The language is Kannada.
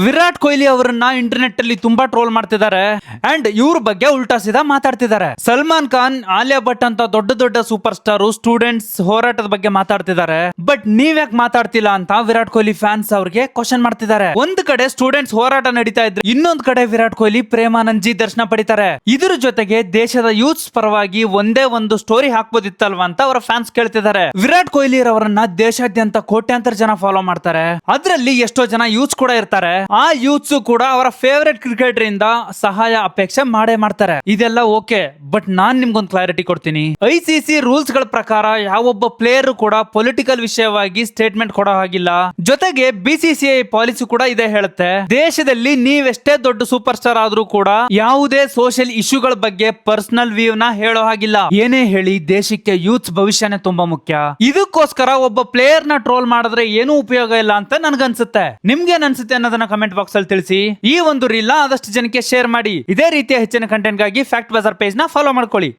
ವಿರಾಟ್ ಕೊಹ್ಲಿ ಅವರನ್ನ ಇಂಟರ್ನೆಟ್ ಅಲ್ಲಿ ತುಂಬಾ ಟ್ರೋಲ್ ಮಾಡ್ತಿದ್ದಾರೆ ಅಂಡ್ ಇವ್ರ ಬಗ್ಗೆ ಉಲ್ಟಾ ಸೀದಾ ಮಾತಾಡ್ತಿದ್ದಾರೆ. ಸಲ್ಮಾನ್ ಖಾನ್, ಆಲಿಯಾ ಭಟ್ ಅಂತ ದೊಡ್ಡ ದೊಡ್ಡ ಸೂಪರ್ ಸ್ಟಾರ್ ಸ್ಟೂಡೆಂಟ್ಸ್ ಹೋರಾಟದ ಬಗ್ಗೆ ಮಾತಾಡ್ತಿದ್ದಾರೆ. ಬಟ್ ನೀವ್ಯಾಕ್ ಮಾತಾಡ್ತಿಲ್ಲ ಅಂತ ವಿರಾಟ್ ಕೊಹ್ಲಿ ಫ್ಯಾನ್ಸ್ ಅವ್ರಿಗೆ ಕ್ವಶನ್ ಮಾಡ್ತಿದ್ದಾರೆ. ಒಂದ್ ಕಡೆ ಸ್ಟೂಡೆಂಟ್ಸ್ ಹೋರಾಟ ನಡೀತಾ ಇದ್ರೆ, ಇನ್ನೊಂದ್ ಕಡೆ ವಿರಾಟ್ ಕೊಹ್ಲಿ ಪ್ರೇಮಾನಂದ್ ಜಿ ದರ್ಶನ ಪಡಿತಾರೆ. ಇದ್ರ ಜೊತೆಗೆ ದೇಶದ ಯೂತ್ಸ್ ಪರವಾಗಿ ಒಂದೇ ಒಂದು ಸ್ಟೋರಿ ಹಾಕ್ಬೋದಿತ್ತಲ್ವಾ ಅಂತ ಅವರ ಫ್ಯಾನ್ಸ್ ಕೇಳ್ತಿದ್ದಾರೆ. ವಿರಾಟ್ ಕೊಹ್ಲಿ ಅವರನ್ನ ದೇಶಾದ್ಯಂತ ಕೋಟ್ಯಾಂತರ ಜನ ಫಾಲೋ ಮಾಡ್ತಾರೆ. ಅದ್ರಲ್ಲಿ ಎಷ್ಟೋ ಜನ ಯೂತ್ಸ್ ಕೂಡ ಇರ್ತಾರೆ. ಆ ಯೂತ್ಸ್ ಕೂಡ ಅವರ ಫೇವರೇಟ್ ಕ್ರಿಕೆಟರ್ ಇಂದ ಸಹಾಯ ಅಪೇಕ್ಷೆ ಮಾಡೇ ಮಾಡ್ತಾರೆ. ಇದೆಲ್ಲ ಓಕೆ, ಬಟ್ ನಾನ್ ನಿಮ್ಗೊಂದು ಕ್ಲಾರಿಟಿ ಕೊಡ್ತೀನಿ. ಐಸಿಸಿ ರೂಲ್ಸ್ ಗಳ ಪ್ರಕಾರ ಯಾವೊಬ್ಬ ಪ್ಲೇಯರ್ ಕೂಡ ಪೊಲಿಟಿಕಲ್ ವಿಷಯವಾಗಿ ಸ್ಟೇಟ್ಮೆಂಟ್ ಕೊಡೋ ಹಾಗಿಲ್ಲ. ಜೊತೆಗೆ ಬಿಸಿಸಿಐ ಪಾಲಿಸಿ ಕೂಡ ಇದೇ ಹೇಳುತ್ತೆ, ದೇಶದಲ್ಲಿ ನೀವೆಷ್ಟೇ ದೊಡ್ಡ ಸೂಪರ್ ಸ್ಟಾರ್ ಆದ್ರೂ ಕೂಡ ಯಾವುದೇ ಸೋಷಿಯಲ್ ಇಶ್ಯೂಗಳ ಬಗ್ಗೆ ಪರ್ಸನಲ್ ವ್ಯೂ ನ ಹೇಳೋ ಹಾಗಿಲ್ಲ. ಏನೇ ಹೇಳಿ ದೇಶಕ್ಕೆ ಯೂತ್ಸ್ ಭವಿಷ್ಯನೇ ತುಂಬಾ ಮುಖ್ಯ. ಇದಕ್ಕೋಸ್ಕರ ಒಬ್ಬ ಪ್ಲೇಯರ್ ನ ಟ್ರೋಲ್ ಮಾಡಿದ್ರೆ ಏನೂ ಉಪಯೋಗ ಇಲ್ಲ ಅಂತ ನನ್ಗನ್ಸುತ್ತೆ. ನಿಮ್ಗೇನ್ ಅನ್ಸುತ್ತೆ ಅನ್ನೋದನ್ನ ಕಮೆಂಟ್ ಬಾಕ್ಸ್ ಅಲ್ಲಿ ತಿಳಿಸಿ. ಈ ಒಂದು ರೀಲ್ ಆದಷ್ಟು ಜನಕ್ಕೆ ಶೇರ್ ಮಾಡಿ. ಇದೇ ರೀತಿಯ ಹೆಚ್ಚಿನ ಕಂಟೆಂಟ್ ಗಾಗಿ ಫ್ಯಾಕ್ಟ್ ಬಜಾರ್ ಪೇಜ್ ನ ಫಾಲೋ ಮಾಡ್ಕೊಳ್ಳಿ.